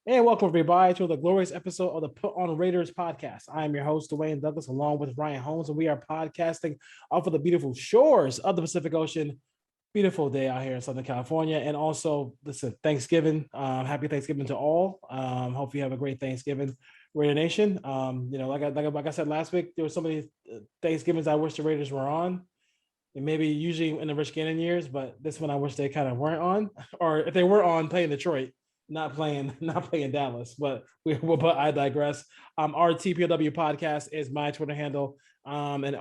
And welcome everybody to the glorious episode of the Put on Raiders podcast. I am your host, Dwayne Douglas, along with Ryan Holmes, and we are podcasting off of the beautiful shores of the Pacific Ocean. Beautiful day out here in Southern California. And also, listen, Thanksgiving. Happy Thanksgiving to all. Hope you have a great Thanksgiving, Raider Nation. Like I said last week, there were so many Thanksgivings I wish the Raiders were on. And maybe usually in the Rich Gannon years, but this one I wish they kind of weren't on. Or if they were on, playing Detroit, not playing Dallas. But I digress. Our TPW podcast is my Twitter handle, and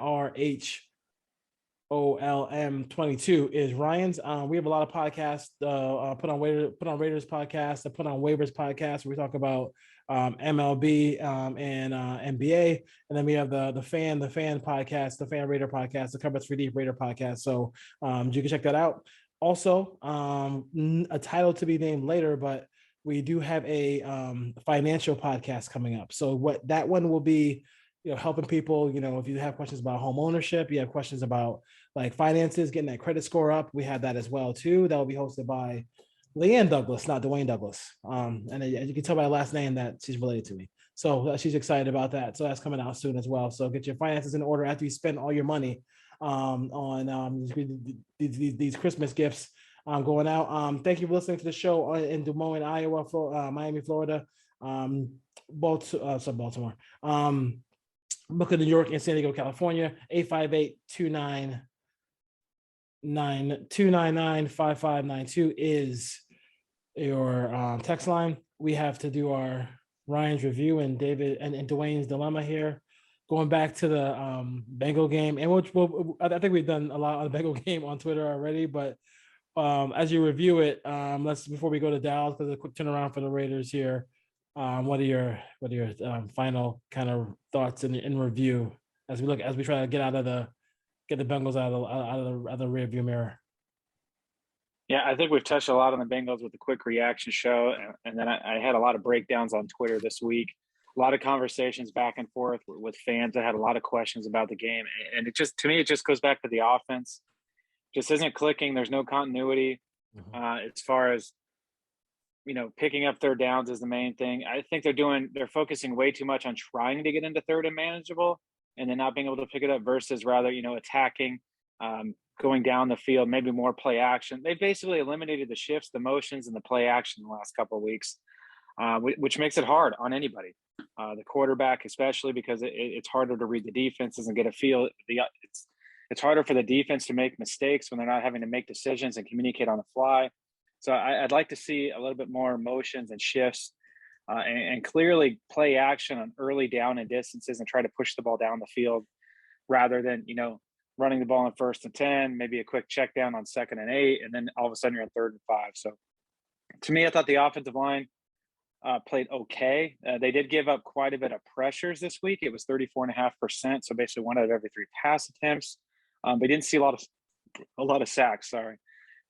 RHOLM22 is Ryan's. We have a lot of podcasts. Put on Raiders podcast, the Put on Waivers podcast, where we talk about MLB and NBA, and then we have the fan podcast, the Fan Raider podcast, the Cover 3D Raider podcast. So you can check that out. Also, a title to be named later, but we do have a financial podcast coming up. So what that one will be, helping people, if you have questions about home ownership, you have questions about like finances, getting that credit score up, we have that as well too. That will be hosted by Leanne Douglas, not Dwayne Douglas. And as you can tell by the last name that she's related to me. So she's excited about that. So that's coming out soon as well. So get your finances in order after you spend all your money on these Christmas gifts going out. Thank you for listening to the show in Des Moines, Iowa, Miami, Florida, Baltimore, Brooklyn, New York, and San Diego, California. 858-299-5592 is your text line. We have to do our Ryan's review and David and Dwayne's dilemma here. Going back to the Bengal game, and I think we've done a lot on the Bengal game on Twitter already, but as you review it, before we go to Dallas, because a quick turnaround for the Raiders here. What are your final kind of thoughts in review as we try to get the Bengals out of the rearview mirror? Yeah, I think we've touched a lot on the Bengals with the quick reaction show, and then I had a lot of breakdowns on Twitter this week. A lot of conversations back and forth with fans. I had a lot of questions about the game, and to me it just goes back to the offense. Just isn't clicking. There's no continuity as far as picking up third downs is the main thing. I think they're focusing way too much on trying to get into third and manageable, and then not being able to pick it up versus rather attacking, going down the field, maybe more play action. They basically eliminated the shifts, the motions, and the play action in the last couple of weeks, which makes it hard on anybody. The quarterback, especially because it's harder to read the defenses and get a feel. It's harder for the defense to make mistakes when they're not having to make decisions and communicate on the fly. So I'd like to see a little bit more motions and shifts and clearly play action on early down and distances and try to push the ball down the field rather than, running the ball on 1st and 10, maybe a quick check down on 2nd and 8, and then all of a sudden you're on 3rd and 5. So to me, I thought the offensive line played okay. They did give up quite a bit of pressures this week. It was 34.5%. So basically 1 out of every 3 pass attempts. They didn't see a lot of sacks, sorry.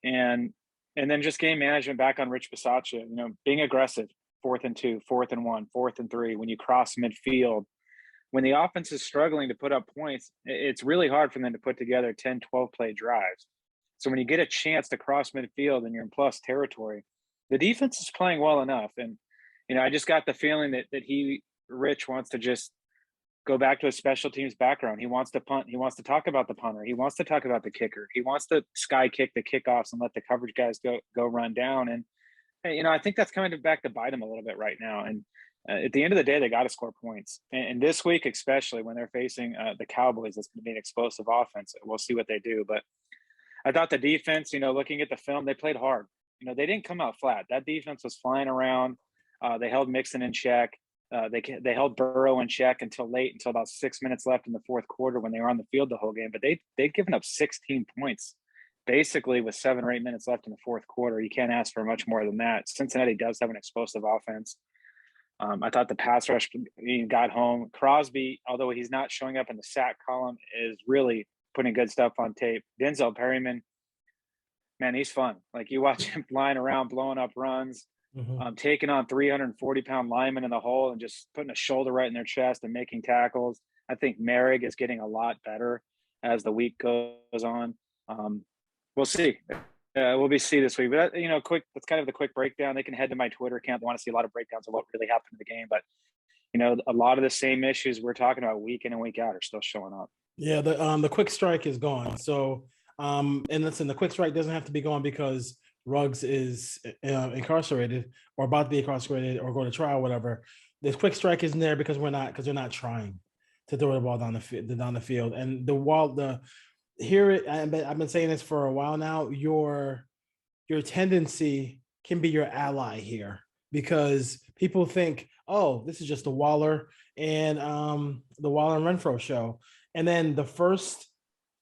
And then just game management back on Rich Bisaccia, being aggressive, 4th and 2, 4th and 1, 4th and 3, when you cross midfield. When the offense is struggling to put up points, it's really hard for them to put together 10, 12 play drives. So when you get a chance to cross midfield and you're in plus territory, the defense is playing well enough. And, I just got the feeling that Rich wants to just go back to his special teams background. He wants to punt. He wants to talk about the punter. He wants to talk about the kicker. He wants to sky kick the kickoffs and let the coverage guys go run down. And, I think that's coming back to bite him a little bit right now. And at the end of the day, they got to score points. And this week, especially when they're facing the Cowboys, it's going to be an explosive offense. We'll see what they do. But I thought the defense, looking at the film, they played hard. They didn't come out flat. That defense was flying around. They held Mixon in check. They held Burrow in check until about 6 minutes left in the 4th quarter when they were on the field the whole game. But they'd given up 16 points basically with 7 or 8 minutes left in the 4th quarter. You can't ask for much more than that. Cincinnati does have an explosive offense. I thought the pass rush got home. Crosby, although he's not showing up in the sack column, is really putting good stuff on tape. Denzel Perryman, man, he's fun. Like you watch him flying around, blowing up runs. Taking on 340-pound linemen in the hole and just putting a shoulder right in their chest and making tackles. I think Merrick is getting a lot better as the week goes on. We'll see. We'll be see this week, but quick. That's kind of the quick breakdown. They can head to my Twitter account. They want to see a lot of breakdowns of what really happened in the game, but a lot of the same issues we're talking about week in and week out are still showing up. Yeah, the quick strike is gone. So, and listen, the quick strike doesn't have to be gone because Ruggs is incarcerated or about to be incarcerated or go to trial, whatever. The quick strike isn't there because they're not trying to throw the ball down the field. And I've been saying this for a while now. Your tendency can be your ally here because people think, oh, this is just the Waller and Renfro show. And then the first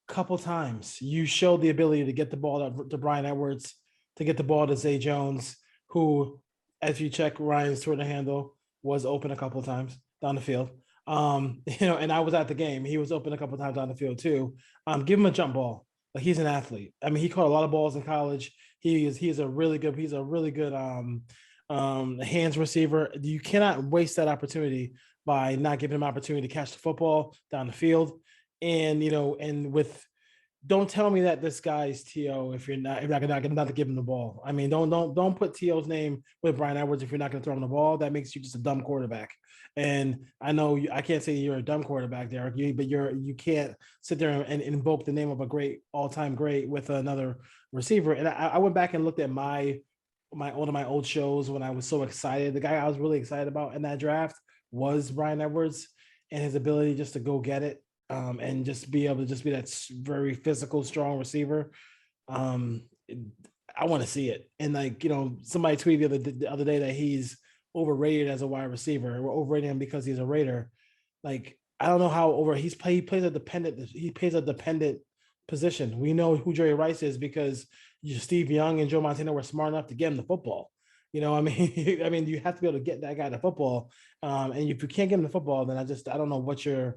couple times you showed the ability to get the ball to Brian Edwards, to get the ball to Zay Jones, who, as you check Ryan's Twitter handle, was open a couple of times down the field. And I was at the game. He was open a couple of times down the field too. Give him a jump ball. Like, he's an athlete. I mean, he caught a lot of balls in college. He's a really good hands receiver. You cannot waste that opportunity by not giving him opportunity to catch the football down the field. And don't tell me that this guy's TO if you're not to give him the ball. I mean, don't put TO's name with Brian Edwards if you're not going to throw him the ball. That makes you just a dumb quarterback. And I know I can't say you're a dumb quarterback, Derek, but you can't sit there and invoke the name of a great all-time great with another receiver. And I went back and looked at one of my old shows when I was so excited. The guy I was really excited about in that draft was Brian Edwards and his ability just to go get it. And just be able to just be that very physical, strong receiver. I want to see it. And somebody tweeted the other day that he's overrated as a wide receiver. We're overrating him because he's a Raider. Like, I don't know how he plays a dependent position. We know who Jerry Rice is because Steve Young and Joe Montana were smart enough to get him the football. I mean, you have to be able to get that guy the football. And if you can't get him the football, then I don't know what you're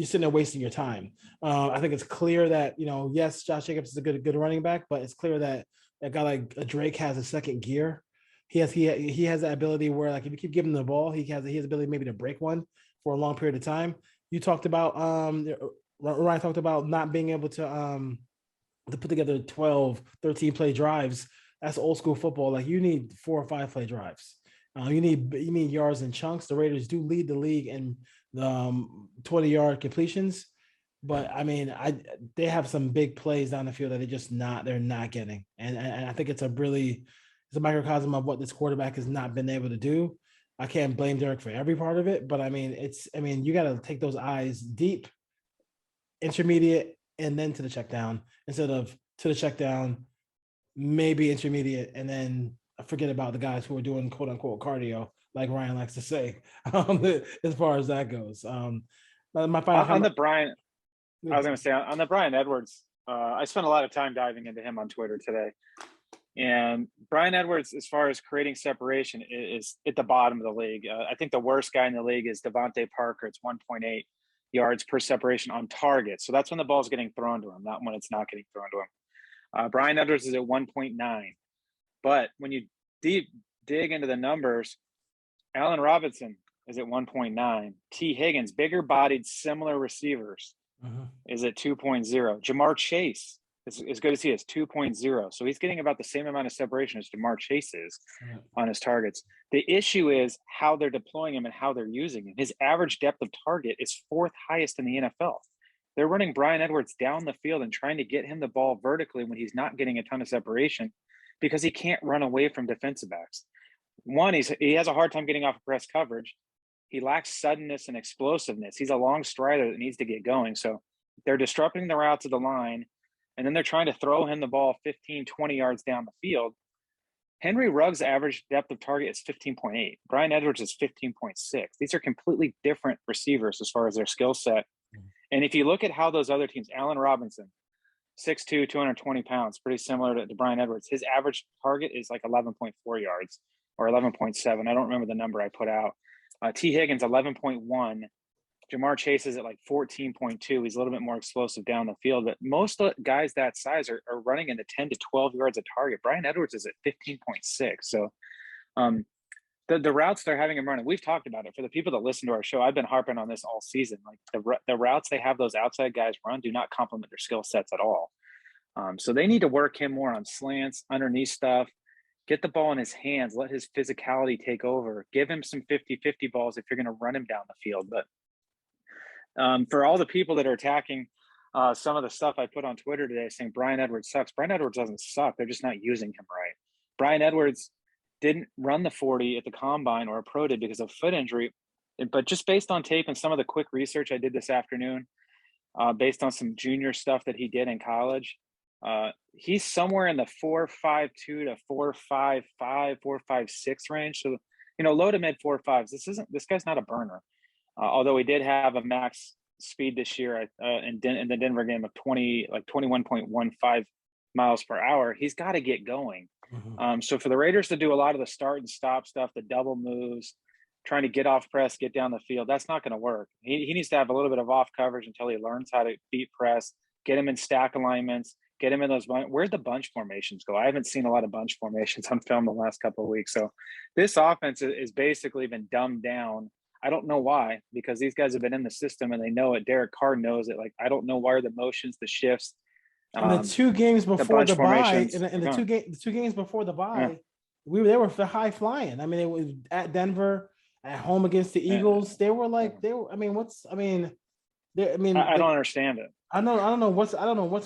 sitting there wasting your time. I think it's clear that, yes, Josh Jacobs is a good running back, but it's clear that a guy like Drake has a second gear. He has that ability where, like, if you keep giving him the ball, he has the ability maybe to break one for a long period of time. You talked about Ryan talked about not being able to put together 12, 13 play drives. That's old school football. Like, you need 4 or 5 play drives. You need yards in chunks. The Raiders do lead the league in 20-yard completions, but I mean, they have some big plays down the field that they're not getting, and I think it's a microcosm of what this quarterback has not been able to do. I can't blame Derek for every part of it, but I mean, you got to take those eyes deep, intermediate, and then to the check down instead of to the check down, maybe intermediate, and then forget about the guys who are doing quote unquote cardio, like Ryan likes to say, as far as that goes. My final on the Brian, I was going to say on the Brian Edwards, I spent a lot of time diving into him on Twitter today. And Brian Edwards, as far as creating separation, is at the bottom of the league. I think the worst guy in the league is Devontae Parker. It's 1.8 yards per separation on target. So that's when the ball's getting thrown to him, not when it's not getting thrown to him. Brian Edwards is at 1.9. But when you dig into the numbers, Allen Robinson is at 1.9. T. Higgins, bigger bodied, similar receivers, is at 2.0. Jamar Chase is good as he is, 2.0. So he's getting about the same amount of separation as Jamar Chase is on his targets. The issue is how they're deploying him and how they're using him. His average depth of target is 4th highest in the NFL. They're running Brian Edwards down the field and trying to get him the ball vertically when he's not getting a ton of separation because he can't run away from defensive backs. One, he has a hard time getting off of press coverage. He lacks suddenness and explosiveness. He's a long strider that needs to get going. So they're disrupting the routes of the line, and then they're trying to throw him the ball 15, 20 yards down the field. Henry Ruggs' average depth of target is 15.8. Brian Edwards is 15.6. These are completely different receivers as far as their skill set. And if you look at how those other teams, Allen Robinson, 6'2", 220 pounds, pretty similar to Brian Edwards. His average target is like 11.4 yards or 11.7. I don't remember the number I put out. T. Higgins, 11.1. Jamar Chase is at like 14.2. He's a little bit more explosive down the field, but most guys that size are running in the 10 to 12 yards a target. Brian Edwards is at 15.6. So the routes they're having him running, we've talked about it. For the people that listen to our show, I've been harping on this all season. Like the routes they have those outside guys run do not complement their skill sets at all. So they need to work him more on slants, underneath stuff, get the ball in his hands, let his physicality take over, give him some 50-50 balls if you're going to run him down the field. But for all the people that are attacking some of the stuff I put on Twitter today saying Bryan Edwards sucks, Bryan Edwards doesn't suck. They're just not using him right. Bryan Edwards didn't run the 40 at the combine, or a pro did, because of foot injury. But just based on tape and some of the quick research I did this afternoon, based on some junior stuff that he did in college, he's somewhere in the 4.52 to 4.55, 4.56 range. So, low to mid 4.5s. This guy's not a burner. Although he did have a max speed this year in the Denver game of 21.15 miles per hour. He's got to get going. Mm-hmm. So for the Raiders to do a lot of the start and stop stuff, the double moves, trying to get off press, get down the field, that's not going to work. He needs to have a little bit of off coverage until he learns how to beat press, get him in stack alignments, get him in those. Where'd the bunch formations go? I haven't seen a lot of bunch formations on film the last couple of weeks. So this offense is basically been dumbed down. I don't know why, because these guys have been in the system and they know it. Derek Carr knows it. Like, I don't know why the motions, the shifts. In the 2 games before the bye, in the two games before the bye, they were high flying. I mean, it was at Denver, at home against the Eagles. I don't understand it. I don't know what's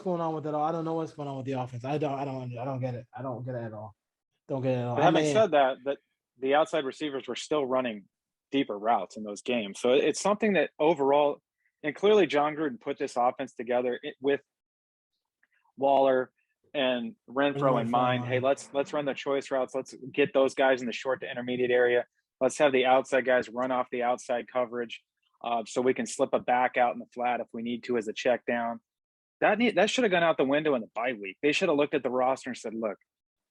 going on with it all. I don't know what's going on with the offense. I don't get it. I don't get it at all. Don't get it at all. But having said that the outside receivers were still running deeper routes in those games. So it's something that overall, and clearly John Gruden put this offense together with Waller and Renfro in mind. Hey, let's run the choice routes. Let's get those guys in the short to intermediate area. Let's have the outside guys run off the outside coverage, so we can slip a back out in the flat if we need to as a check down. That should have gone out the window in the bye week. They should have looked at the roster and said, look,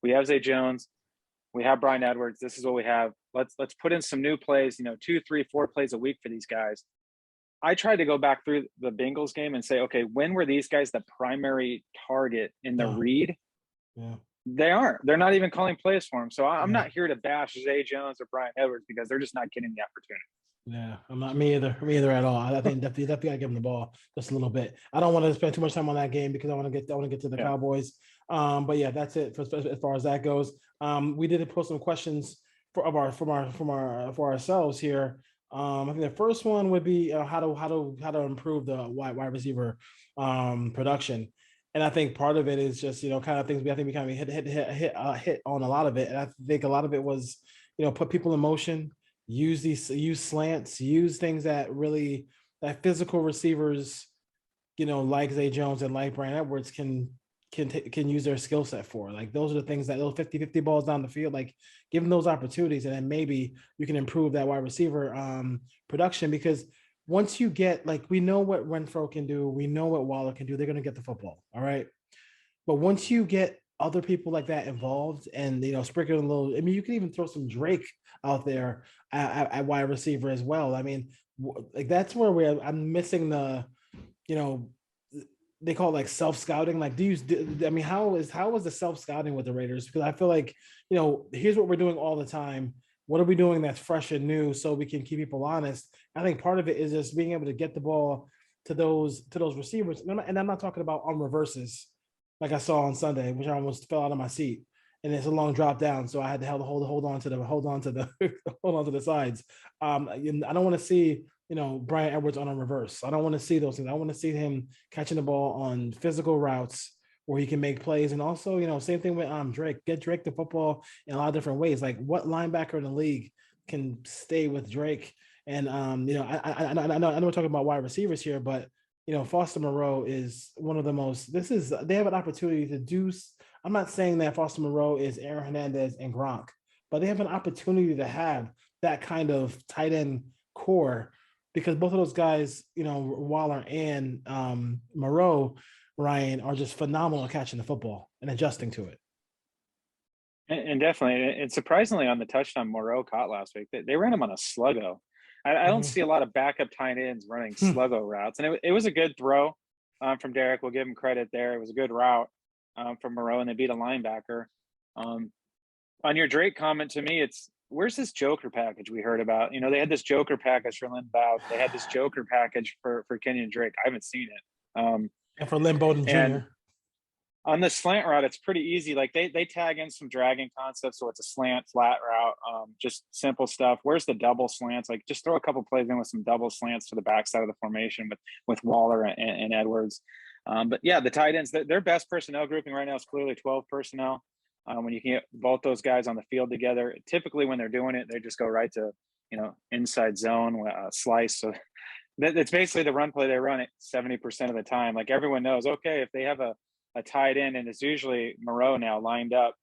we have Zay Jones, we have Bryan Edwards. This is what we have. Let's put in some new plays, 2, 3, 4 plays a week for these guys. I tried to go back through the Bengals game and say, okay, when were these guys the primary target in the read? Yeah. They aren't. They're not even calling plays for him. So I'm not here to bash Zay Jones or Bryan Edwards because they're just not getting the opportunity. Yeah, I'm not me either at all. I think definitely gotta give him the ball just a little bit. I don't want to spend too much time on that game because I want to get to the Cowboys. But yeah, that's it as far as that goes. We did post some questions for ourselves here. I think the first one would be how to improve the wide receiver production, and I think part of it is just kind of things we kind of hit on a lot of it, and I think a lot of it was put people in motion, use slants, use things that physical receivers like Zay Jones and like Bryan Edwards can use their skill set for. Like, those are the things that those 50-50 balls down the field, like, give them those opportunities, and then maybe you can improve that wide receiver production, because once you get, like, we know what Renfro can do, we know what Waller can do, they're going to get the football. All right. But once you get other people like that involved and, sprinkle a little, I mean, you can even throw some Drake out there at wide receiver as well. I mean, like, that's where I'm missing the, they call it like self-scouting. Like, how is the self-scouting with the Raiders? Because I feel like, here's what we're doing all the time. What are we doing that's fresh and new so we can keep people honest? I think part of it is just being able to get the ball to those receivers. And I'm not talking about on reverses like I saw on Sunday, which I almost fell out of my seat. And it's a long drop down, so I had to hold on to the sides. I don't want to see Bryan Edwards on a reverse. I don't want to see those things. I want to see him catching the ball on physical routes where he can make plays. And also, same thing with Drake. Get Drake the football in a lot of different ways. Like, what linebacker in the league can stay with Drake? And I know we're talking about wide receivers here, but Foster Moreau is one of the most. They have an opportunity to do. I'm not saying that Foster Moreau is Aaron Hernandez and Gronk, but they have an opportunity to have that kind of tight end core, because both of those guys, Waller and Moreau, Ryan, are just phenomenal at catching the football and adjusting to it. And definitely, and surprisingly, on the touchdown Moreau caught last week, they ran him on a sluggo. I don't see a lot of backup tight ends running sluggo routes. And it was a good throw from Derek. We'll give him credit there. It was a good route from Moreau, and they beat a linebacker. On your Drake comment, to me, where's this Joker package we heard about? They had this Joker package for Lynn Bowd. They had this Joker package for Kenyon Drake. I haven't seen it. And for Lynn Bowden Jr. On the slant route, it's pretty easy. Like they tag in some dragging concepts, so it's a slant, flat route, just simple stuff. Where's the double slants? Like just throw a couple plays in with some double slants to the backside of the formation with Waller and Edwards. But yeah, the tight ends, their best personnel grouping right now is clearly 12 personnel. When you can get both those guys on the field together, typically when they're doing it, they just go right to inside zone slice. So it's basically the run play they run it 70% of the time. Like everyone knows, okay, if they have a tight end, and it's usually Moreau now lined up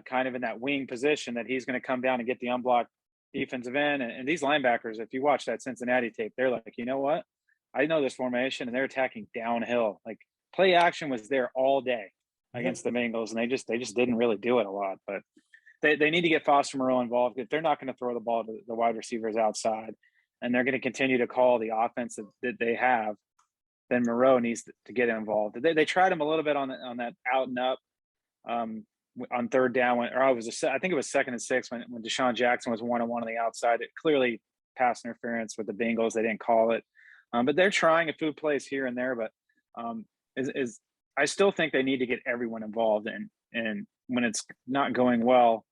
kind of in that wing position, that he's going to come down and get the unblocked defensive end. And these linebackers, if you watch that Cincinnati tape, they're like, you know what? I know this formation, and they're attacking downhill. Like play action was there all day against the Bengals, and they just didn't really do it a lot. But they need to get Foster Moreau involved. If they're not going to throw the ball to the wide receivers outside, and they're going to continue to call the offense that they have, then Moreau needs to get involved. They tried him a little bit on that out and up on third down, I think it was 2nd and 6 when Deshaun Jackson was 1-on-1 on the outside. It clearly pass interference with the Bengals. They didn't call it, but they're trying a few plays here and there. But I still think they need to get everyone involved, and when it's not going well,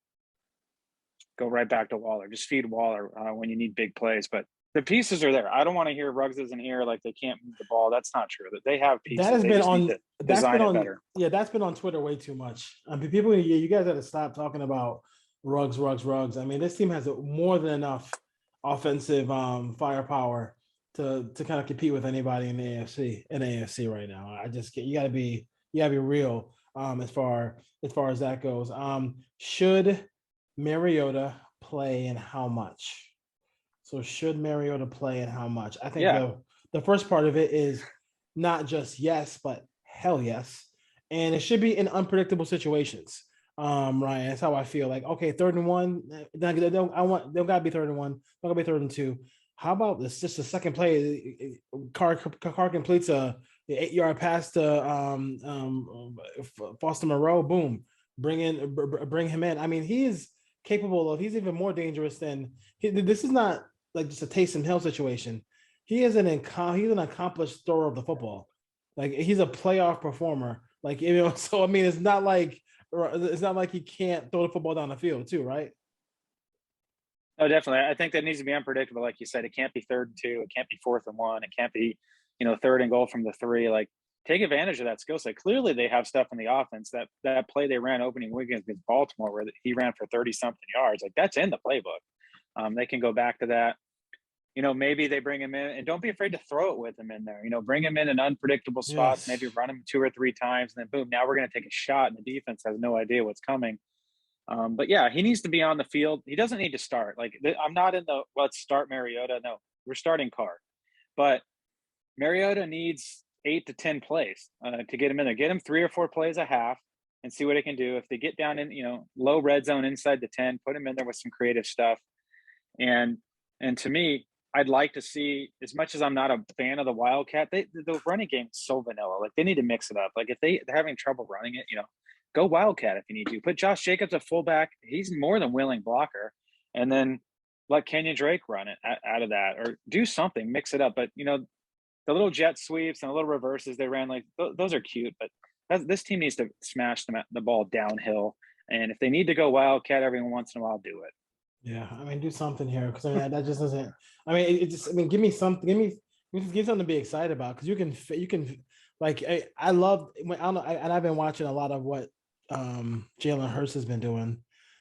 go right back to Waller. Just feed Waller when you need big plays. But the pieces are there. I don't want to hear Ruggs isn't here, like they can't move the ball. That's not true. That they have pieces. That has been on. That's been on. Better. Yeah, that's been on Twitter way too much. People, you guys got to stop talking about Ruggs. I mean, this team has more than enough offensive firepower to kind of compete with anybody in the AFC right now. You got to be real as far as that goes. Should Mariota play and how much? So should Mariota play and how much? I think the first part of it is not just yes, but hell yes. And it should be in unpredictable situations. Ryan, that's how I feel. Like, okay, 3rd and 1. They'll gotta be 3rd and 1. They'll gotta be 3rd and 2. How about this? Just the second play, Carr completes a 8-yard pass to Foster Moreau. Boom, bring him in. I mean, he's capable of. He's even more dangerous than. This is not like just a Taysom Hill situation. He is he's an accomplished thrower of the football. Like he's a playoff performer. Like so I mean, it's not like he can't throw the football down the field too, right? Oh, definitely. I think that needs to be unpredictable. Like you said, it can't be 3rd and 2. It can't be 4th and 1. It can't be 3rd and goal from the 3. Like take advantage of that skill set. Clearly, they have stuff in the offense. That play they ran opening weekend against Baltimore, where he ran for 30-something yards. Like that's in the playbook. They can go back to that. Maybe they bring him in, and don't be afraid to throw it with him in there. Bring him in unpredictable spots, maybe run him 2 or 3 times, and then boom, now we're going to take a shot, and the defense has no idea what's coming. But yeah, he needs to be on the field. He doesn't need to start. Like I'm not in the let's start Mariota. No, we're starting Carr. But Mariota needs 8 to 10 plays to get him in there. Get him 3 or 4 plays a half and see what he can do. If they get down in, low red zone inside the 10, put him in there with some creative stuff. And to me, I'd like to see, as much as I'm not a fan of the Wildcat, the running game is so vanilla. Like they need to mix it up. Like if they're having trouble running it, go Wildcat if you need to. Put Josh Jacobs at fullback. He's more than willing blocker. And then let Kenyon Drake run it out of that, or do something, mix it up. But, the little jet sweeps and the little reverses they ran, like those are cute. But this team needs to smash the ball downhill. And if they need to go Wildcat every once in a while, do it. Yeah, I mean, do something here, because that just doesn't. I mean, give me something. Give me something to be excited about, because you can like I love. I don't know, and I've been watching a lot of what Jalen Hurts has been doing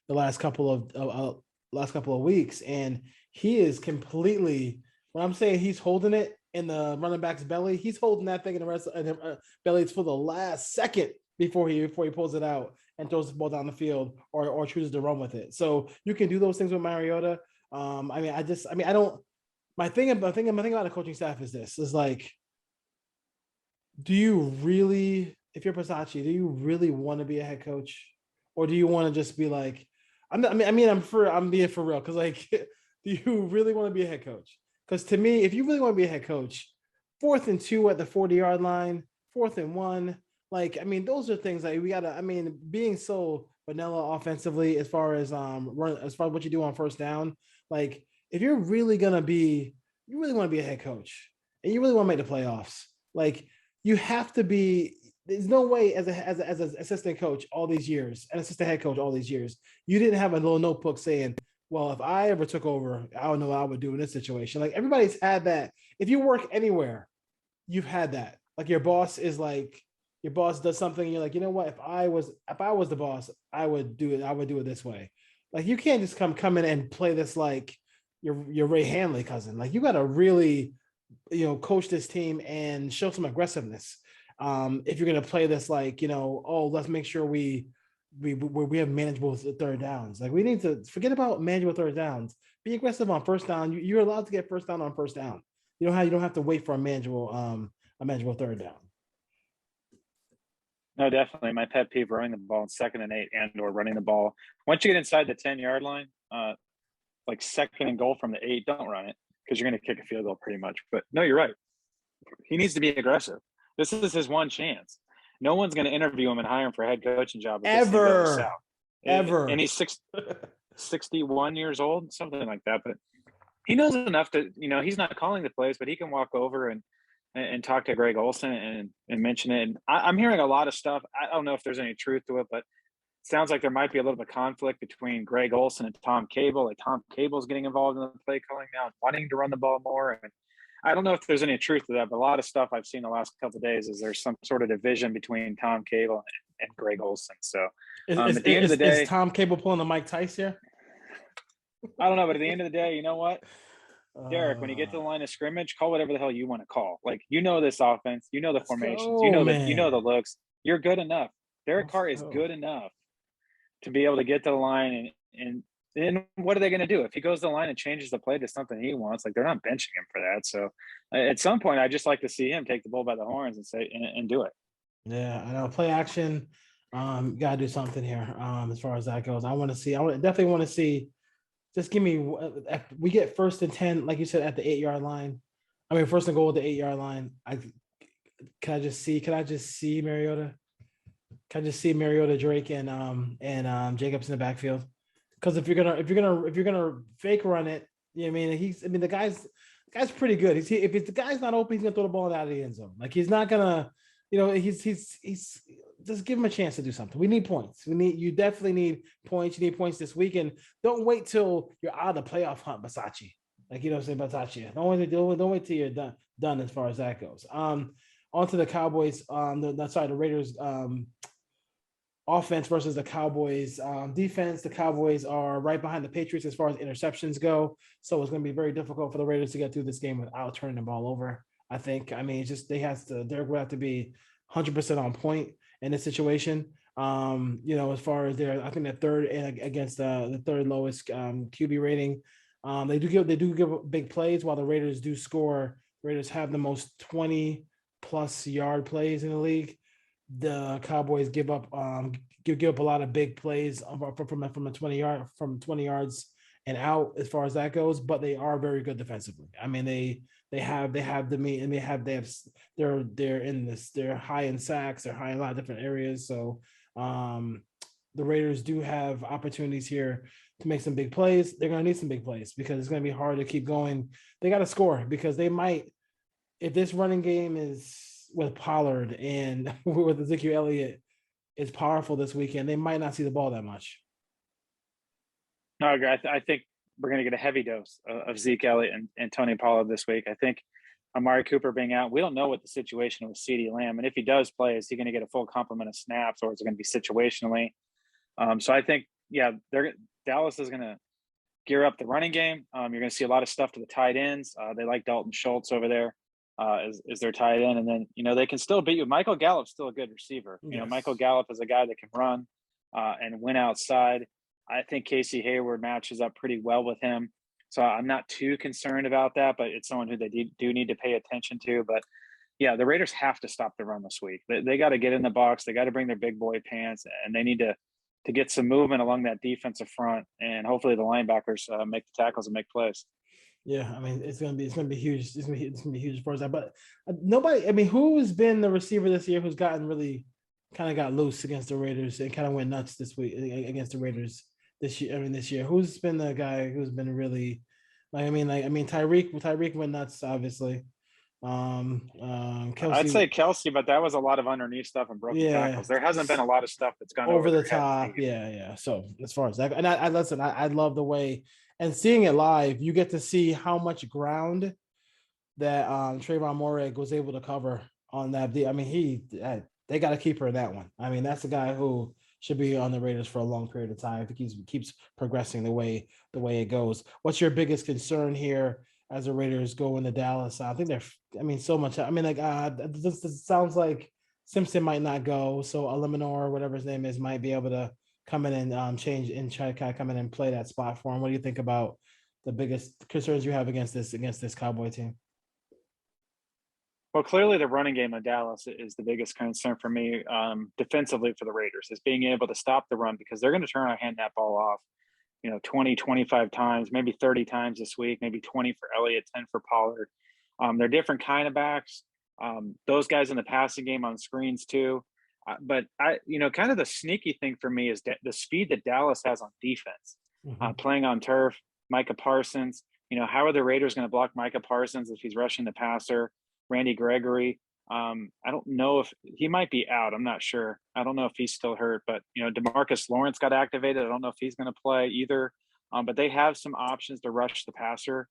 the last couple of weeks, and he is completely. When I'm saying he's holding it in the running back's belly, he's holding that thing in the rest of the belly for the last second before he pulls it out and throws the ball down the field or chooses to run with it. So you can do those things with Mariota. I don't. My thing about the coaching staff is this: is like, do you really, if you're Pasacci, do you really want to be a head coach, or do you want to just be like, I'm being for real, because like, do you really want to be a head coach? Because to me, if you really want to be a head coach, 4th and 2 at the 40-yard line, 4th and 1. Like, those are things that we gotta. Being so vanilla offensively as far as what you do on first down. Like, if you're really want to be a head coach and you really want to make the playoffs, like you have to be there's no way as an assistant coach all these years, an assistant head coach all these years, you didn't have a little notebook saying, well, if I ever took over, I don't know what I would do in this situation. Like everybody's had that. If you work anywhere, you've had that. Like your boss is like, your boss does something, and you're like, you know what? If I was the boss, I would do it. I would do it this way. Like you can't just come in and play this like your Ray Hanley cousin. Like you got to really, coach this team and show some aggressiveness. If you're gonna play this like, oh, let's make sure we have manageable third downs. Like we need to forget about manageable third downs. Be aggressive on first down. You're allowed to get first down on first down. You don't have to wait for a manageable third down. No, definitely. My pet peeve: running the ball in 2nd and 8, and/or running the ball once you get inside the 10-yard line, like 2nd and goal from the 8. Don't run it because you're going to kick a field goal pretty much. But no, you're right. He needs to be aggressive. This is his one chance. No one's going to interview him and hire him for a head coaching job Ever. And he's 61 years old, something like that. But he knows enough to, he's not calling the plays, but he can walk over and talk to Greg Olsen and mention it. And I'm hearing a lot of stuff. I don't know if there's any truth to it, but it sounds like there might be a little bit of conflict between Greg Olsen and Tom Cable. Like Tom Cable's getting involved in the play calling now, wanting to run the ball more. And I don't know if there's any truth to that, but a lot of stuff I've seen the last couple of days is there's some sort of division between Tom Cable and Greg Olsen. So at the end of the day, is Tom Cable pulling the Mike Tice here? I don't know, but at the end of the day, you know what? Derek, when you get to the line of scrimmage, call whatever the hell you want to call. Like, this offense, the formations, the looks. You're good enough. Derek Carr is good enough to be able to get to the line and what are they going to do? If he goes to the line and changes the play to something he wants, like they're not benching him for that. So at some point, I just like to see him take the bull by the horns and say, and do it. Yeah, I know. Play action. Got to do something here. As far as that goes, I definitely want to see. Just give me. We get 1st and 10, like you said, at the 8-yard line. I mean, 1st and goal at the 8-yard line. Can I just see Mariota? Can I just see Mariota, Drake, and Jacobs in the backfield? Because if you're gonna fake run it, the guy's pretty good. If the guy's not open, he's gonna throw the ball out of the end zone. Like he's not gonna, he's just give him a chance to do something. We need points. You definitely need points. You need points this week, and don't wait till you're out of the playoff hunt, Versace. Like Versace. Don't wait till you're done as far as that goes. On to the Cowboys. The Raiders. Offense versus the Cowboys defense. The Cowboys are right behind the Patriots as far as interceptions go. So it's going to be very difficult for the Raiders to get through this game without turning the ball over. I think. I mean, it's just Derek will have to be 100% on point in this situation. As far as I think they're third against the third lowest QB rating. They do give big plays while the Raiders do score. Raiders have the most 20+ yard plays in the league. The Cowboys give up a lot of big plays from 20 yards and out as far as that goes, but they are very good defensively. I mean, they're high in sacks, they're high in a lot of different areas. So the Raiders do have opportunities here to make some big plays. They're going to need some big plays because it's going to be hard to keep going. They got to score because they might, if this running game is with Pollard and with Ezekiel Elliott is powerful this weekend, they might not see the ball that much. No, I think we're going to get a heavy dose of Zeke Elliott and Tony Pollard this week. I think Amari Cooper being out, we don't know what the situation with CeeDee Lamb. And if he does play, is he going to get a full complement of snaps or is it going to be situationally? So I think, Dallas is going to gear up the running game. You're going to see a lot of stuff to the tight ends. They like Dalton Schultz over there. Is their tight end, and then they can still beat you. Michael Gallup's still a good receiver. Yes. Michael Gallup is a guy that can run and win outside. I think Casey Hayward matches up pretty well with him, so I'm not too concerned about that. But it's someone who they do need to pay attention to. But yeah, the Raiders have to stop the run this week. They got to get in the box. They got to bring their big boy pants, and they need to get some movement along that defensive front, and hopefully the linebackers make the tackles and make plays. Yeah, I mean, it's gonna be huge. It's gonna be huge for us. But nobody. I mean, who has been the receiver this year who's gotten really kind of got loose against the Raiders and kind of went nuts this week against the Raiders this year? This year, who's been the guy who's been really Tyreek went nuts, obviously. I'd Kelsey, say Kelsey, but that was a lot of underneath stuff and broken yeah, tackles. There hasn't been a lot of stuff that's gone over over the their heads. top. Yeah, yeah. So as far as that, and I listen, I love the way and seeing it live, you get to see how much ground that Trayvon Morig was able to cover on that. I mean, they got to keep her in that one. I mean, that's a guy who should be on the Raiders for a long period of time if he keeps progressing the way it goes. What's your biggest concern here as the Raiders go into Dallas? I think they're. I mean, so much. I mean, like this sounds like Simpson might not go, so Eliminor, whatever his name is, might be able to come in and change and try to kind of come in and play that spot for him. What do you think about the biggest concerns you have against this Cowboy team? Well, clearly the running game of Dallas is the biggest concern for me defensively for the Raiders is being able to stop the run because they're going to turn and hand that ball off, 20, 25 times, maybe 30 times this week, maybe 20 for Elliott, 10 for Pollard. They're different kind of backs. Those guys in the passing game on screens too. But kind of the sneaky thing for me is the speed that Dallas has on defense, playing on turf. Micah Parsons, how are the Raiders going to block Micah Parsons if he's rushing the passer? Randy Gregory. I don't know if he might be out. I'm not sure. I don't know if he's still hurt, but DeMarcus Lawrence got activated. I don't know if he's going to play either. But they have some options to rush the passer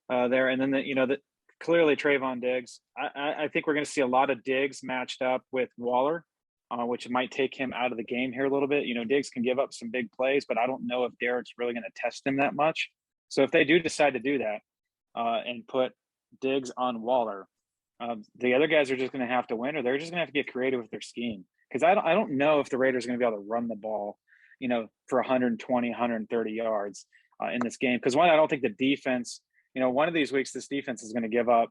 there. And then clearly Trayvon Diggs. I think we're going to see a lot of Diggs matched up with Waller, which might take him out of the game here a little bit. Diggs can give up some big plays, but I don't know if Derek's really going to test him that much. So if they do decide to do that and put Diggs on Waller, the other guys are just going to have to win, or they're just going to have to get creative with their scheme. Because I don't know if the Raiders are going to be able to run the ball, for 120, 130 yards in this game. Because one, I don't think the defense, one of these weeks, this defense is going to give up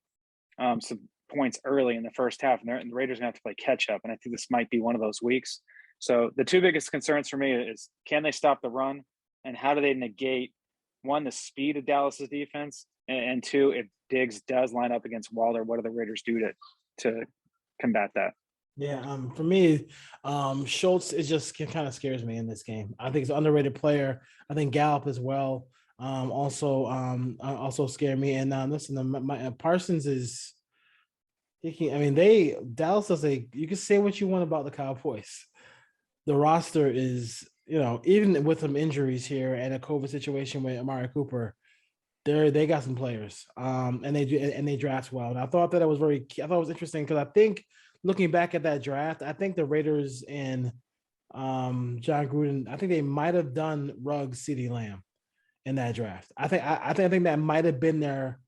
some points early in the first half, and the Raiders are going to have to play catch up. And I think this might be one of those weeks. So the two biggest concerns for me is, can they stop the run, and how do they negate, one, the speed of Dallas's defense, and two, if Diggs does line up against Waller, what do the Raiders do to combat that? Yeah, for me, Schultz is just kind of scares me in this game. I think he's an underrated player. I think Gallup as well. Also scare me. And listen, my Parsons is. Dallas does you can say what you want about the Cowboys. The roster is, even with some injuries here and a COVID situation with Amari Cooper, they got some players, and they draft well. And I thought it was interesting because I think looking back at that draft, I think the Raiders and John Gruden, I think they might have done Ruggs, CeeDee Lamb in that draft. I think that might have been their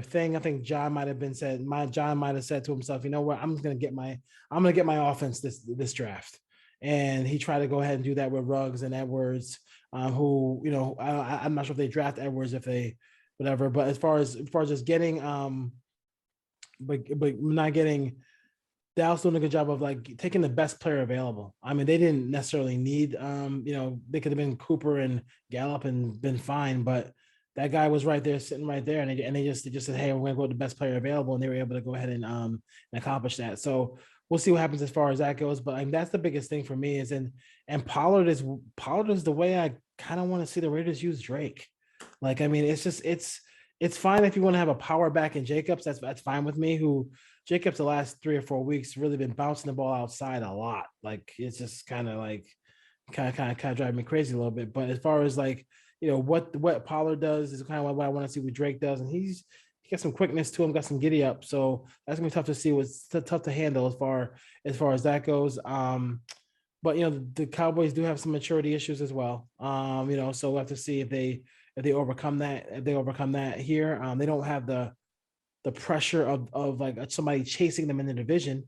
thing. I think John might have said to himself, you know what, I'm gonna get my offense this draft, and he tried to go ahead and do that with Ruggs and Edwards. Who I'm not sure if they draft Edwards, if they whatever, but as far as just getting but not getting, Dallas doing a good job of taking the best player available. I mean, they didn't necessarily need they could have been Cooper and Gallup and been fine, but that guy was right there, sitting right there, and they just said, hey, we're gonna go with the best player available, and they were able to go ahead and accomplish that. So we'll see what happens as far as that goes. But that's the biggest thing for me and Pollard is the way I kind of want to see the Raiders use Drake. It's fine if you want to have a power back in Jacobs. That's fine with me. Who Jacobs the last 3 or 4 weeks really been bouncing the ball outside a lot. It's just kind of driving me crazy a little bit. But as far as what Pollard does is kind of what I want to see what Drake does, and he got some quickness to him, got some giddy up. So that's gonna be tough to see. What's tough to handle as far as that goes. But the Cowboys do have some maturity issues as well. So we'll have to see if they overcome that. If they overcome that here, they don't have the pressure of somebody chasing them in the division.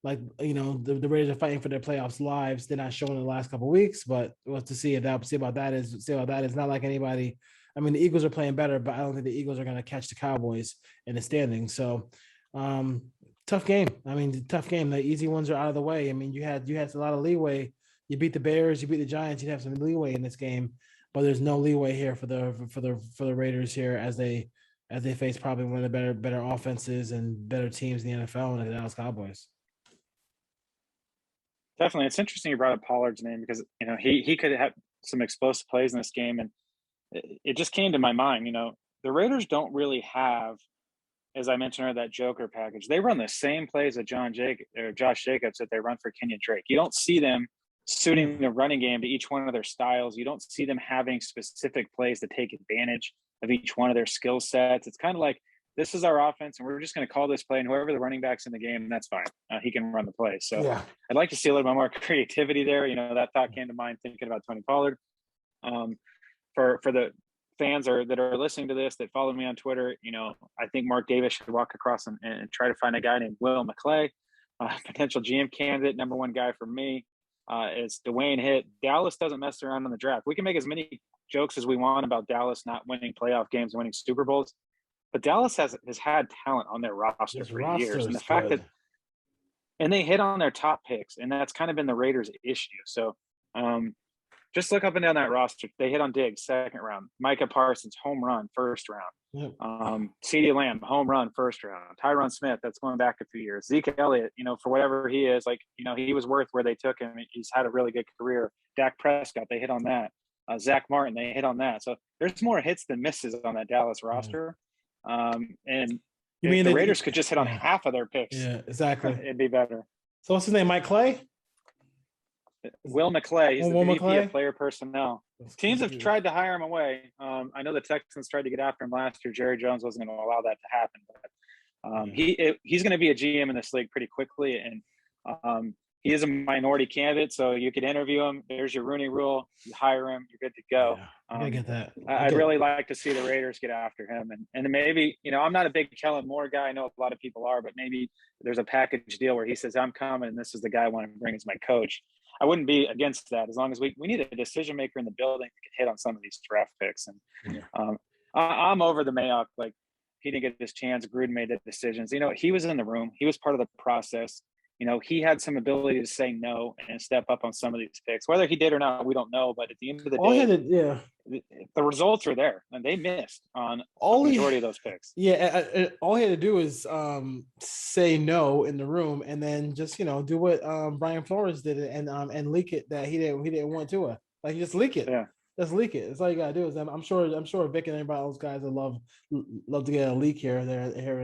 The Raiders are fighting for their playoffs lives. They're not showing in the last couple of weeks, but we'll have to see about that is not like anybody. I mean, the Eagles are playing better, but I don't think the Eagles are going to catch the Cowboys in the standings. So, tough game. Tough game. The easy ones are out of the way. I mean, you had a lot of leeway. You beat the Bears, you beat the Giants. You'd have some leeway in this game, but there's no leeway here for the Raiders here as they face probably one of the better offenses and better teams in the NFL and the Dallas Cowboys. Definitely, it's interesting you brought up Pollard's name because he could have some explosive plays in this game, and it just came to my mind. The Raiders don't really have as I mentioned earlier, that Joker package. They run the same plays that Josh Jacobs that they run for Kenyon Drake. You don't see them suiting the running game to each one of their styles. You don't see them having specific plays to take advantage of each one of their skill sets. It's kind of like, this is our offense, and we're just going to call this play, and whoever the running back's in the game, that's fine. He can run the play. So Yeah. I'd like to see a little bit more creativity there. You know, that thought came to mind thinking about Tony Pollard. For the fans that are listening to this that follow me on Twitter, you know, I think Mark Davis should walk across and try to find a guy named Will McClay, potential GM candidate, number one guy for me. It's Dwayne hit. Dallas doesn't mess around in the draft. We can make as many jokes as we want about Dallas not winning playoff games and winning Super Bowls, but Dallas has had talent on their roster for years. And the fact that they hit on their top picks, and that's kind of been the Raiders' issue. So just look up and down that roster. They hit on Diggs, second round. Micah Parsons, home run, first round. Yep. CeeDee Lamb, home run, first round. Tyron Smith, that's going back a few years. Zeke Elliott, you know, for whatever he is, like, you know, he was worth where they took him. He's had a really good career. Dak Prescott, they hit on that. Zach Martin, they hit on that. So there's more hits than misses on that Dallas roster. And you mean the Raiders could just hit on half of their picks? Yeah, exactly. It'd be better. So what's his name? Mike Clay? Will McClay. He's the VP of player personnel. Teams have tried to hire him away. I know the Texans tried to get after him last year. Jerry Jones wasn't going to allow that to happen. But he's going to be a GM in this league pretty quickly, and he is a minority candidate, so you could interview him. There's your Rooney Rule. You hire him, you're good to go. Yeah, I get that. I'd really like to see the Raiders get after him. And maybe, you know, I'm not a big Kellen Moore guy. I know a lot of people are, but maybe there's a package deal where he says, I'm coming, and this is the guy I want to bring as my coach. I wouldn't be against that, as long as we need a decision maker in the building that can hit on some of these draft picks. And I'm over the Mayock. Like, he didn't get this chance. Gruden made the decisions. You know, he was in the room. He was part of the process. You know, he had some ability to say no and step up on some of these picks. Whether he did or not, we don't know. But at the end of the day, the results are there, and they missed on the majority of those picks. Yeah, all he had to do is say no in the room, and then just, you know, do what Brian Flores did and leak it that he didn't want to. Like, just leak it. Yeah. Just leak it. That's all you gotta do. Is I'm sure Vic and everybody else guys would love to get a leak here and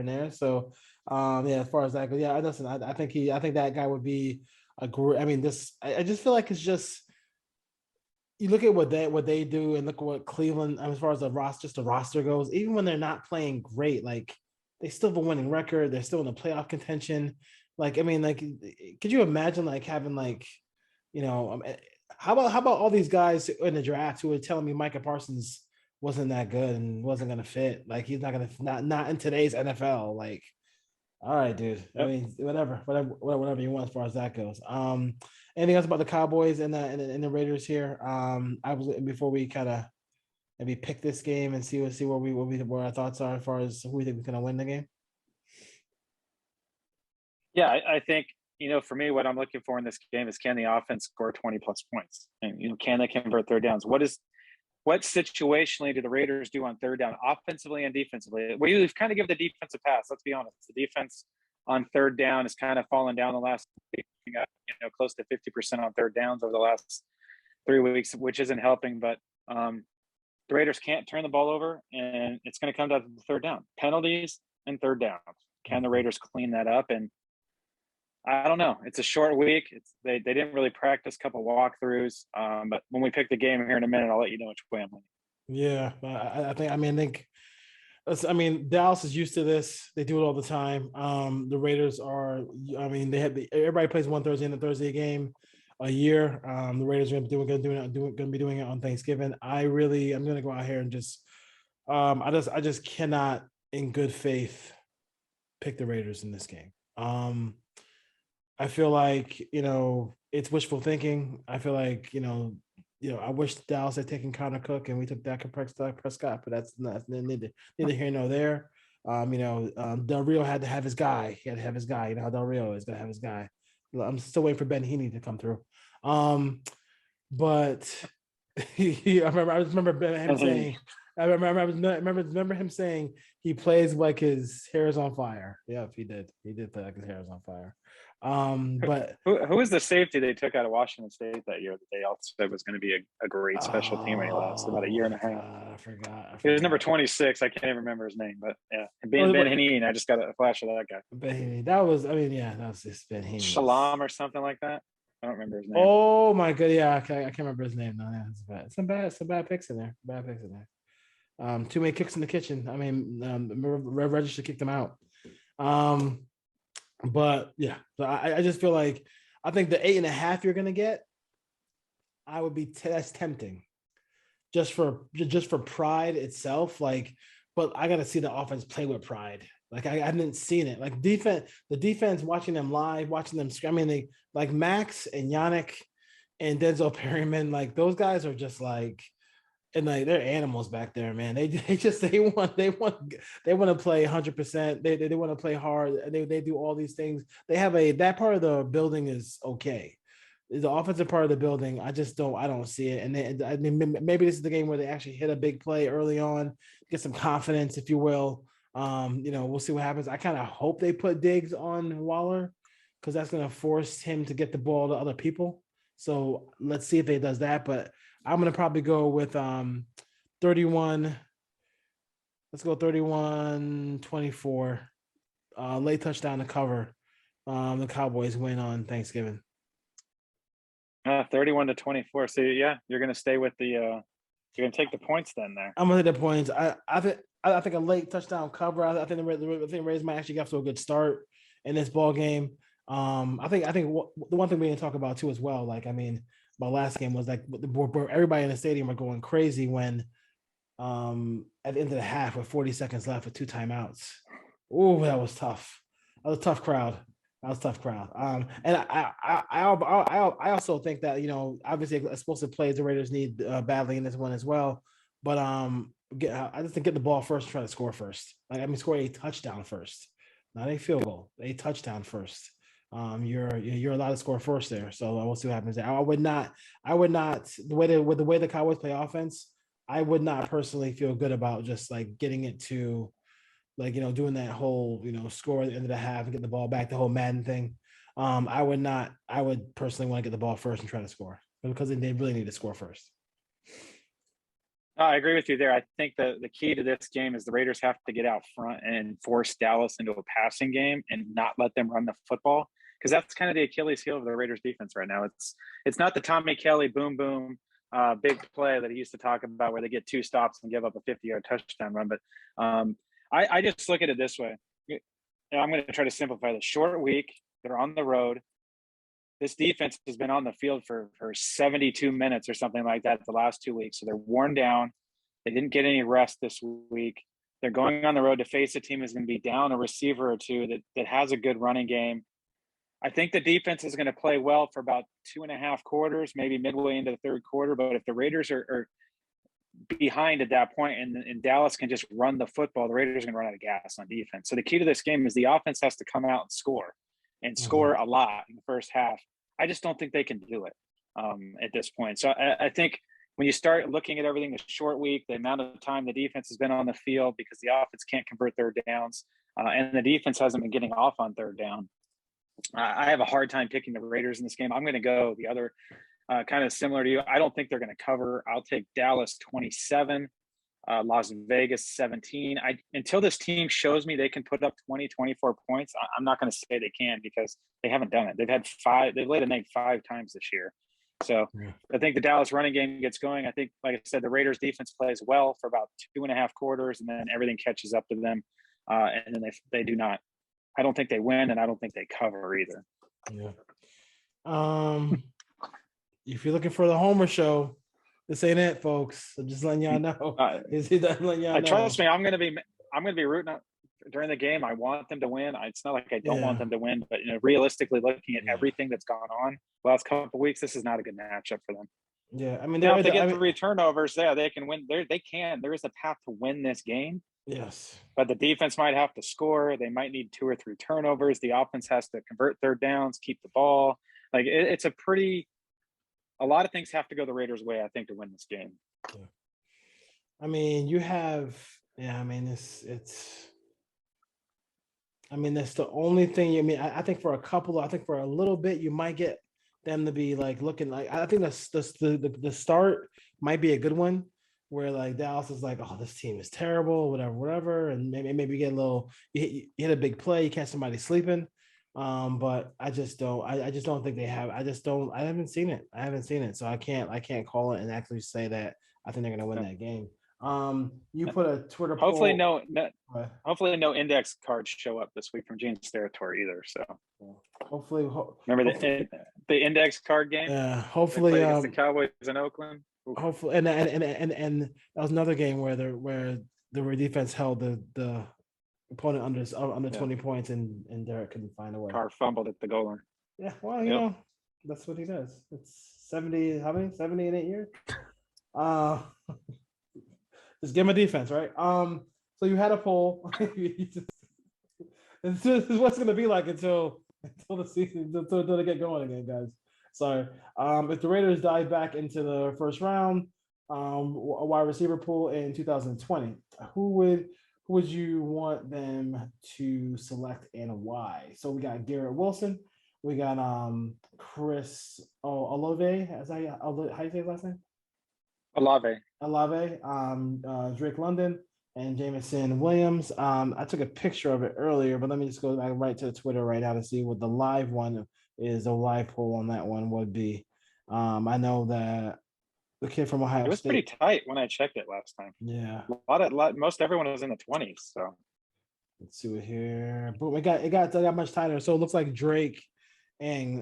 there. So as far as that goes, listen, I think that guy would be a great. I mean, I just feel like it's just, you look at what they do and look at what Cleveland, as far as the roster goes, even when they're not playing great, like, they still have a winning record. They're still in the playoff contention. Like, I mean, like, could you imagine like having, like, you know, how about all these guys in the draft who were telling me Micah Parsons wasn't that good and wasn't going to fit? Like, he's not going to, not in today's NFL. Like, all right, dude. I mean, whatever you want as far as that goes. Anything else about the Cowboys and the Raiders here? Before we kind of maybe pick this game and see where our thoughts are as far as who we think we're going to win the game. Yeah, I think, you know, for me, what I'm looking for in this game is, can the offense score 20 plus points? And, you know, can they convert third downs? What situationally do the Raiders do on third down, offensively and defensively? We've kind of given the defense a pass. Let's be honest. The defense on third down has kind of fallen down the last week. We got, you know, close to 50% on third downs over the last 3 weeks, which isn't helping. But the Raiders can't turn the ball over, and it's going to come down to the third down. Penalties and third downs. Can the Raiders clean that up? And I don't know. It's a short week. They didn't really practice a couple walkthroughs. But when we pick the game here in a minute, I'll let you know which way I'm winning. Yeah, I think Dallas is used to this. They do it all the time. The Raiders are. I mean, everybody plays one Thursday and a Thursday game a year. The Raiders are going to be doing it on Thanksgiving. I'm going to go out here and just. I just cannot, in good faith, pick the Raiders in this game. I feel like, you know, it's wishful thinking. I feel like, you know, I wish Dallas had taken Connor Cook and we took Dak Prescott, but that's neither here nor there. Del Rio had to have his guy. He had to have his guy. You know how Del Rio is going to have his guy. I'm still waiting for Ben Heaney to come through. But I remember him saying he plays like his hair is on fire. Yep, he did. He did play like his hair is on fire. But who was the safety they took out of Washington State that year that they all said was going to be a great special team, and he lasted about a year and a half. God, I forgot. He was number 26. I can't even remember his name, but yeah, Ben Oh, Haneen. I just got a flash of that guy. that was, I mean, yeah, that was just Ben Haney. Shalom or something like that. I don't remember his name. Oh my god, yeah, I can't remember his name. No, yeah, it's bad. Some bad picks in there. Bad picks in there. Too many kicks in the kitchen. I mean, Rev Register kicked them out. But yeah, so I just feel like I think the 8.5 you're gonna get, I would be that's tempting, just for pride itself. Like, but I gotta see the offense play with pride. Like I hadn't seen it. Like the defense, watching them live, watching them scream. I mean, they like Max and Yannick and Denzel Perryman. Like those guys are just like, and like they're animals back there, man. They want to play 100%. They want to play hard. They do all these things. They have that part of the building is okay. The offensive part of the building, I don't see it. And I mean, maybe this is the game where they actually hit a big play early on, get some confidence, if you will. We'll see what happens. I kind of hope they put Diggs on Waller because that's going to force him to get the ball to other people. So let's see if he does that. But I'm going to probably go with 31. Let's go 31-24. Late touchdown to cover. The Cowboys win on Thanksgiving. 31-24. So yeah, you're going to stay with the. You're going to take the points then there. I'm going to hit the points. I think a late touchdown cover. I think the Raiders might actually get off to a good start in this ball game. I think the one thing we didn't talk about too as well. Like I mean, my last game was like everybody in the stadium were going crazy when at the end of the half with 40 seconds left with 2 timeouts. Oh, that was tough. That was a tough crowd. And I also think that obviously explosive plays the Raiders need badly in this one as well. But I just think get the ball first, try to score first. Like I mean, score a touchdown first, not a field goal, a touchdown first. You're allowed to score first there. So we'll see what happens there. I would not the way the Cowboys play offense, I would not personally feel good about just like getting it to like doing that whole score at the end of the half and get the ball back, the whole Madden thing. I would personally want to get the ball first and try to score because they really need to score first. I agree with you there. I think the key to this game is the Raiders have to get out front and force Dallas into a passing game and not let them run the football, because that's kind of the Achilles heel of the Raiders defense right now. It's not the Tommy Kelly boom boom big play that he used to talk about where they get 2 stops and give up a 50-yard touchdown run. But I just look at it this way. I'm going to try to simplify this. Short week, they're on the road. This defense has been on the field for 72 minutes or something like that the last 2 weeks. So they're worn down. They didn't get any rest this week. They're going on the road to face a team that's going to be down a receiver or two that has a good running game. I think the defense is going to play well for about 2.5 quarters, maybe midway into the third quarter. But if the Raiders are behind at that point and Dallas can just run the football, the Raiders are going to run out of gas on defense. So the key to this game is the offense has to come out and score a lot in the first half. I just don't think they can do it at this point. So I think when you start looking at everything, the short week, the amount of time the defense has been on the field because the offense can't convert third downs, and the defense hasn't been getting off on third down, I have a hard time picking the Raiders in this game. I'm going to go the other kind of similar to you. I don't think they're going to cover. I'll take Dallas 27, Las Vegas 17. Until this team shows me they can put up 20, 24 points, I'm not going to say they can because they haven't done it. They've laid an egg 5 times this year. So I think the Dallas running game gets going. I think, like I said, the Raiders defense plays well for about 2.5 quarters, and then everything catches up to them. And then they do not. I don't think they win, and I don't think they cover either. Yeah. If you're looking for the Homer show, this ain't it, folks. I'm just letting y'all know. Trust me, I'm gonna be rooting during the game. I want them to win. It's not like I don't want them to win, but realistically, looking at everything that's gone on the last couple of weeks, this is not a good matchup for them. Yeah, I mean, if they get 3 turnovers, they can win. They can. There is a path to win this game. Yes, but the defense might have to score. They might need 2 or 3 turnovers. The offense has to convert third downs, keep the ball. Like it's a lot of things have to go the Raiders' way, I think, to win this game. Yeah. I mean, it's I mean, that's the only thing. I mean, I think for I think for a little bit, you might get them to be like looking like. I think the start might be a good one, where like Dallas is like, oh, this team is terrible, whatever, and maybe get a little. You hit a big play, you catch somebody sleeping. But I just don't. I just don't think they have. I just don't. I haven't seen it. So I can't call it and actually say that I think they're gonna win that game. You put a Twitter Hopefully, poll. hopefully no index cards show up this week from Gene's territory either. So Hopefully, remember hopefully, the index card game? yeah. They Hopefully, played against the Cowboys in Oakland. Oof. hopefully, and that was another game where the defense held the opponent under 20 points, and Derek couldn't find a way. Carr fumbled at the goal line. Yeah, well, you know, that's what he does. It's 70, how many? 70 in 8 years. Just give him a defense, right? So you had a poll. This is what's gonna be like until the season, until they get going again, guys. Sorry. If the Raiders dive back into the first round, a wide receiver pool in 2020, who would you want them to select and why? So we got Garrett Wilson, we got Chris Olave. How do you say his last name? Olave, Drake London, and Jameson Williams. I took a picture of it earlier, but let me just go back right to Twitter right now to see what the live one is. The live poll on that one would be. I know that the kid from Ohio State. It was pretty tight when I checked it last time. Yeah, most everyone was in the 20s. So let's see it here. But it got much tighter. So it looks like Drake and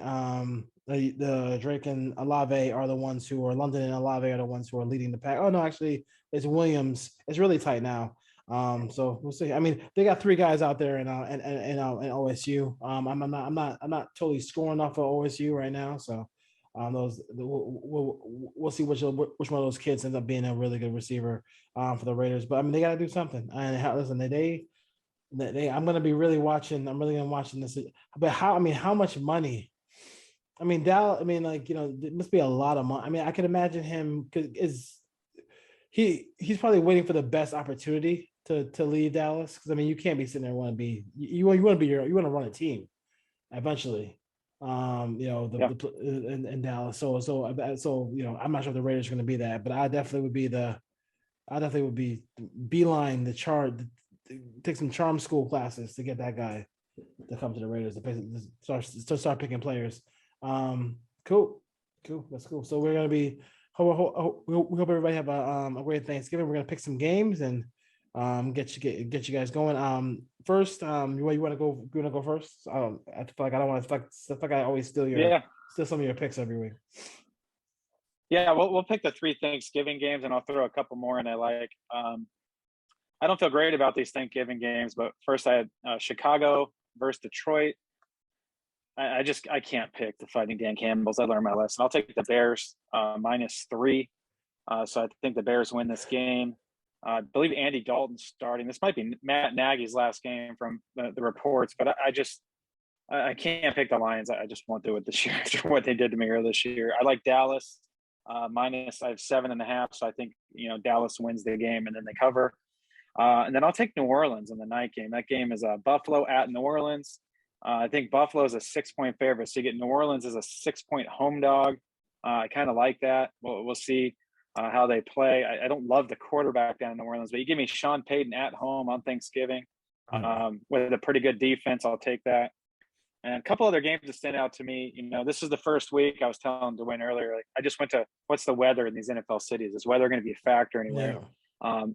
the Drake and Olave are the ones who are London and Olave are the ones who are leading the pack. Oh no, actually it's Williams. It's really tight now. So we'll see. I mean, they got 3 guys out there in OSU. I'm not totally scoring off of OSU right now. So we'll see which one of those kids ends up being a really good receiver for the Raiders. But I mean, they got to do something. And listen, I'm going to be really watching. I'm really going to watch this. But how much money? I mean, Dallas. I mean, like, you know, it must be a lot of money. I mean, I can imagine him because he's probably waiting for the best opportunity to leave Dallas. Because I mean, you can't be sitting there want to be you want to run a team eventually. You know, in Dallas. So you know, I'm not sure if the Raiders are going to be that, but I definitely would be beeline the chart. Take some charm school classes to get that guy to come to the Raiders to start picking players. Cool. That's cool. So we're gonna be. We hope everybody have a great Thanksgiving. We're gonna pick some games and get you guys going. First, you want to go? You want to go first? I feel like I don't want to. I feel like I always steal some of your picks every week. Yeah, we'll pick the 3 Thanksgiving games, and I'll throw a couple more in I like. I don't feel great about these Thanksgiving games, but first I had Chicago versus Detroit. I can't pick the Fighting Dan Campbells. I learned my lesson. I'll take the Bears -3. So I think the Bears win this game. I believe Andy Dalton's starting. This might be Matt Nagy's last game from the reports, but I can't pick the Lions. I just won't do it this year after what they did to me earlier this year. I like Dallas minus. I have 7.5, so I think, you know, Dallas wins the game and then they cover. And then I'll take New Orleans in the night game. That game is Buffalo at New Orleans. I think Buffalo is a 6-point favorite. So you get New Orleans as a 6-point home dog. I kind of like that. We'll see how they play. I don't love the quarterback down in New Orleans, but you give me Sean Payton at home on Thanksgiving with a pretty good defense. I'll take that. And a couple other games that stand out to me. You know, this is the first week. I was telling Dwayne earlier, like, I just went to what's the weather in these NFL cities? Is weather going to be a factor anywhere? Yeah.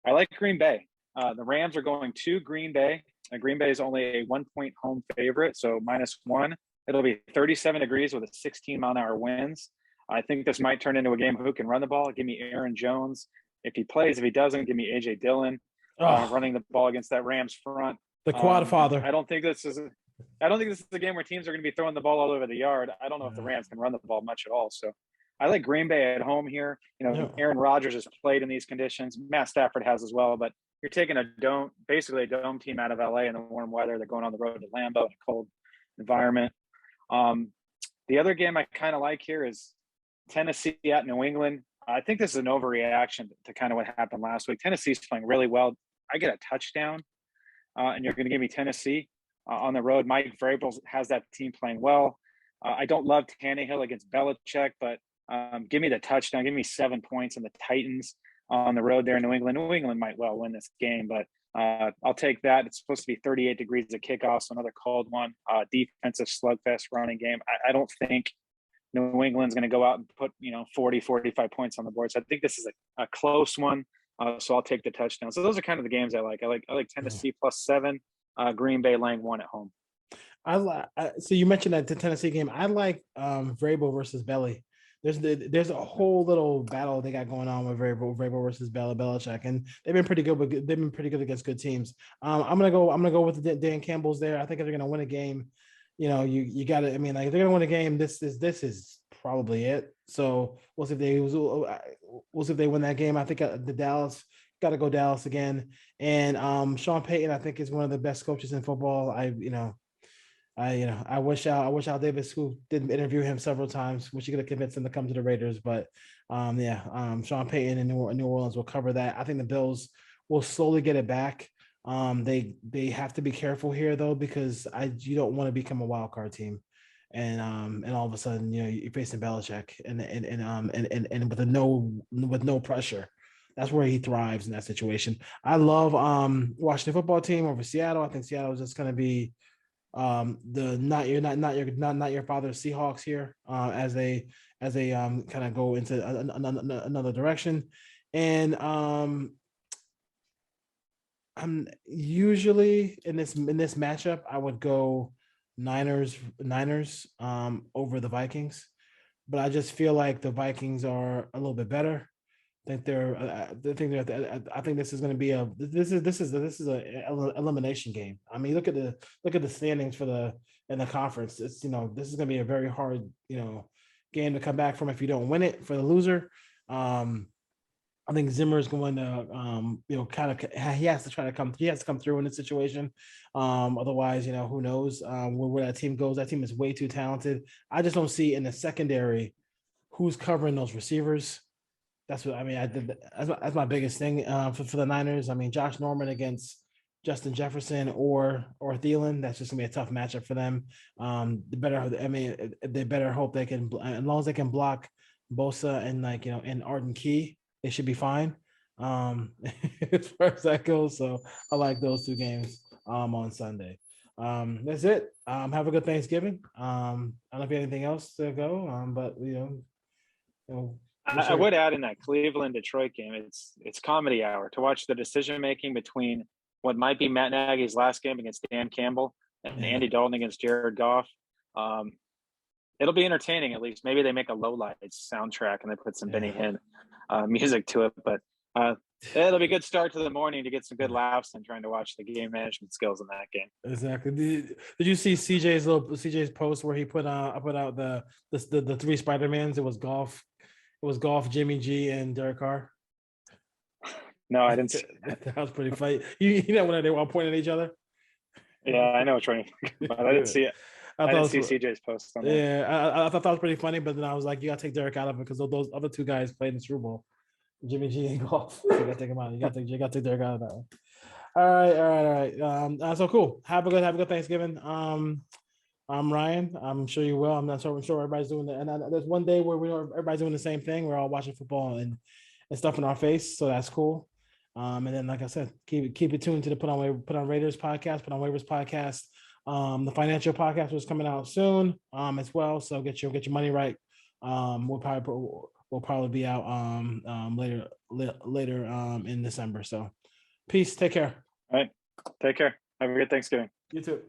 I like Green Bay. The Rams are going to Green Bay. Green Bay is only a 1-point home favorite, so -1. It'll be 37 degrees with a 16-mile-an-hour winds. I think this might turn into a game who can run the ball. Give me Aaron Jones if he plays. If he doesn't, give me A.J. Dillon running the ball against that Rams front. The quad father. I don't think this is a game where teams are going to be throwing the ball all over the yard. I don't know if the Rams can run the ball much at all. So I like Green Bay at home here. You know, Aaron Rodgers has played in these conditions. Matt Stafford has as well. But you're taking basically a dome team out of LA in the warm weather. They're going on the road to Lambeau in a cold environment. The other game I kind of like here is Tennessee at New England. I think this is an overreaction to kind of what happened last week. Tennessee's playing really well. I get a touchdown. and you're going to give me Tennessee on the road. Mike Vrabel has that team playing well. I don't love Tannehill against Belichick, but give me the touchdown. Give me 7 points in the Titans on the road there in New England. New England might well win this game, but I'll take that. It's supposed to be 38 degrees at kickoff, so another cold one. Defensive slugfest running game. I don't think New England's going to go out and put 40, 45 points on the board. So I think this is a close one. So I'll take the touchdown. So those are kind of the games I like. I like Tennessee +7, Green Bay laying 1 at home. So you mentioned that the Tennessee game. I like Vrabel versus Belly. There's a whole little battle they got going on with Vrabel versus Belichick, and they've been pretty good. But they've been pretty good against good teams. I'm gonna go with the Dan Campbell's there. I think if they're gonna win a game, you got to. I mean, like if they're gonna win a game, this is probably it. So we'll see if they win that game. I think the Dallas got to go Dallas again. And Sean Payton, I think, is one of the best coaches in football. I wish Al Davis, who did interview him several times, wish he could have convinced him to come to the Raiders. But Sean Payton in New Orleans will cover that. I think the Bills will slowly get it back. They have to be careful here though, because you don't want to become a wild card team, and all of a sudden you're facing Belichick and with no pressure. That's where he thrives in that situation. I love Washington football team over Seattle. I think Seattle is just going to be the not your father's Seahawks here as they kind of go into another direction. And I'm usually in this matchup I would go Niners over the Vikings, but I just feel like the Vikings are a little bit better. I think this is going to be this is a elimination game. I mean, look at the standings in the conference. It's this is going to be a very hard game to come back from if you don't win it for the loser. I think Zimmer is going to he has to come through in this situation. Otherwise, who knows where that team goes. That team is way too talented. I just don't see in the secondary who's covering those receivers. That's what I mean. That's my biggest thing for the Niners. I mean, Josh Norman against Justin Jefferson or Thielen. That's just gonna be a tough matchup for them. They better hope they can, as long as they can block Bosa and Arden Key, they should be fine. As far as that goes, so I like those two games on Sunday. That's it. Have a good Thanksgiving. I don't know if you have anything else to go, but I would add in that Cleveland-Detroit game, it's comedy hour to watch the decision making between what might be Matt Nagy's last game against Dan Campbell and Andy Dalton against Jared Goff. It'll be entertaining, at least. Maybe they make a Lowlights soundtrack and they put some Benny Hinn music to it. But it'll be a good start to the morning to get some good laughs and trying to watch the game management skills in that game. Exactly. Did you see CJ's post where he put out the 3 Spider-Mans? It was Golf, Jimmy G, and Derek Carr. No, I didn't see that. That was pretty funny. You know when they were all pointing at each other? Yeah, I know what you're talking about. I didn't see it. I didn't see CJ's post on that. Yeah, I thought that was pretty funny, but then I was like, you gotta take Derek out of it because those other 2 guys played in the Super Bowl. Jimmy G and Golf. So you gotta take him out. You gotta take Derek out of that one. All right. So cool. Have a good Thanksgiving. I'm Ryan. I'm sure you will. I'm sure everybody's doing that. And there's one day where everybody's doing the same thing. We're all watching football and stuff in our face. So that's cool. And then, like I said, keep it tuned to the Put on Raiders podcast, Put on Waivers podcast. The financial podcast was coming out soon as well. So get your money right. We'll probably be out later in December. So peace. Take care. All right. Take care. Have a good Thanksgiving. You too.